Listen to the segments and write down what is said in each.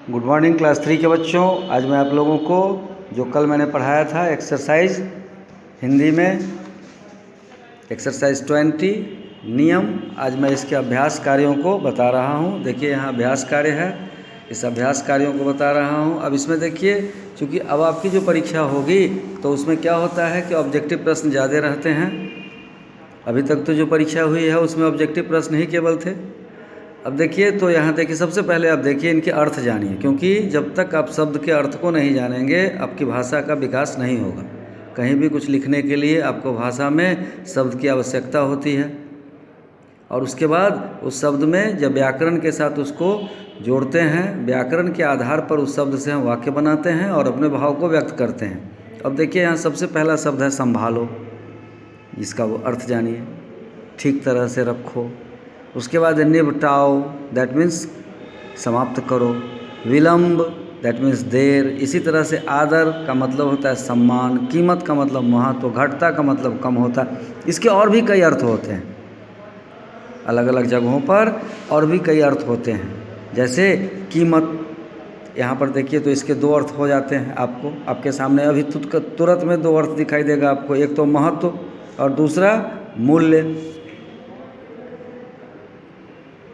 Good morning class 3 के बच्चों। आज मैं आप लोगों को जो कल मैंने पढ़ाया था एक्सरसाइज हिंदी में एक्सरसाइज 20 नियम, आज मैं इसके अभ्यास कार्यों को बता रहा हूँ। देखिए यहाँ अभ्यास कार्य है, इस अभ्यास कार्यों को बता रहा हूँ। अब इसमें देखिए, चूँकि अब आपकी जो परीक्षा होगी तो उसमें क्या होता है कि ऑब्जेक्टिव प्रश्न ज़्यादा रहते हैं। अभी तक तो जो परीक्षा हुई है उसमें ऑब्जेक्टिव प्रश्न ही केवल थे। अब देखिए, तो यहाँ देखिए, सबसे पहले आप देखिए इनके अर्थ जानिए, क्योंकि जब तक आप शब्द के अर्थ को नहीं जानेंगे आपकी भाषा का विकास नहीं होगा। कहीं भी कुछ लिखने के लिए आपको भाषा में शब्द की आवश्यकता होती है, और उसके बाद उस शब्द में जब व्याकरण के साथ उसको जोड़ते हैं, व्याकरण के आधार पर उस शब्द से हम वाक्य बनाते हैं और अपने भाव को व्यक्त करते हैं। अब देखिए यहाँ सबसे पहला शब्द है संभालो, इसका वो अर्थ जानिए, ठीक तरह से रखो। उसके बाद निपटाओ, दैट मीन्स समाप्त करो। विलंब, दैट मीन्स देर। इसी तरह से आदर का मतलब होता है सम्मान, कीमत का मतलब महत्व, घटता का मतलब कम होता है। इसके और भी कई अर्थ होते हैं, अलग अलग जगहों पर और भी कई अर्थ होते हैं। जैसे कीमत, यहाँ पर देखिए तो इसके दो अर्थ हो जाते हैं। आपको आपके सामने अभी तुरंत में दो अर्थ दिखाई देगा आपको, एक तो महत्व और दूसरा मूल्य।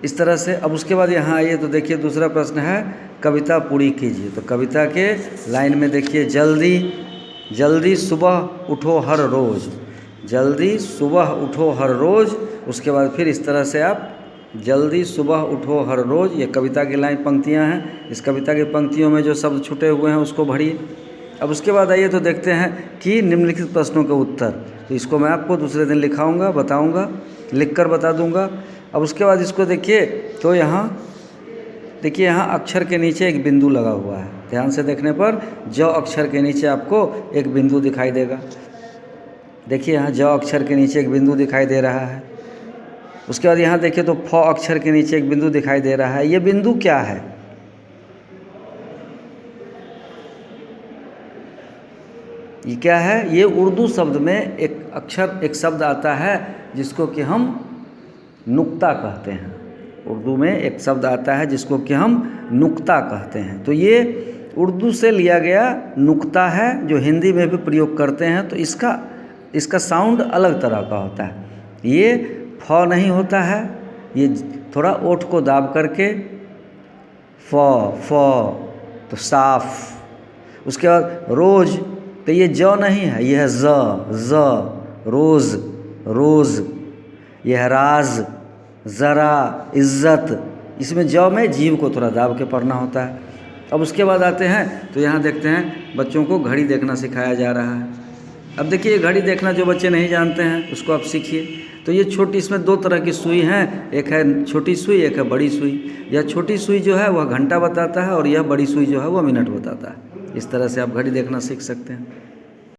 इस तरह से अब उसके बाद यहाँ आइए तो देखिए दूसरा प्रश्न है कविता पूरी कीजिए। तो कविता के लाइन में देखिए, जल्दी जल्दी सुबह उठो हर रोज़, जल्दी सुबह उठो हर रोज़। उसके बाद फिर इस तरह से आप जल्दी सुबह उठो हर रोज़, ये कविता की लाइन पंक्तियाँ हैं। इस कविता की पंक्तियों में जो शब्द छूटे हुए हैं उसको भरिए। अब उसके बाद आइए तो देखते हैं कि निम्नलिखित प्रश्नों के उत्तर। तो इसको मैं आपको दूसरे दिन लिखाऊंगा, बताऊंगा, लिखकर बता दूंगा। अब उसके बाद इसको देखिए तो यहाँ देखिए, यहाँ अक्षर के नीचे एक बिंदु लगा हुआ है। ध्यान से देखने पर ज अक्षर के नीचे आपको एक बिंदु दिखाई देगा। देखिए यहाँ ज अक्षर के नीचे एक बिंदु दिखाई दे रहा है। उसके बाद यहाँ देखिए तो फ अक्षर के नीचे एक बिंदु दिखाई दे रहा है। ये बिंदु क्या है? ये क्या है? ये उर्दू शब्द में एक अक्षर, एक शब्द आता है जिसको कि हम नुक्ता कहते हैं। उर्दू में एक शब्द आता है जिसको कि हम नुक्ता कहते हैं। तो ये उर्दू से लिया गया नुक्ता है जो हिंदी में भी प्रयोग करते हैं। तो इसका साउंड अलग तरह का होता है। ये फ नहीं होता है, ये थोड़ा ओठ को दाब करके फ तो साफ। उसके बाद रोज, तो ये ज नहीं है, यह है ज रोज, रोज। यह है राज, ज़रा, इज़्ज़त। इसमें ज में जीव को थोड़ा दाब के पढ़ना होता है। अब उसके बाद आते हैं तो यहाँ देखते हैं बच्चों को घड़ी देखना सिखाया जा रहा है। अब देखिए घड़ी देखना जो बच्चे नहीं जानते हैं उसको आप सीखिए। तो ये छोटी, इसमें दो तरह की सुई हैं, एक है छोटी सुई, एक है बड़ी सुई। यह छोटी सुई जो है वह घंटा बताता है और यह बड़ी सुई जो है वह मिनट बताता है। इस तरह से आप घड़ी देखना सीख सकते हैं।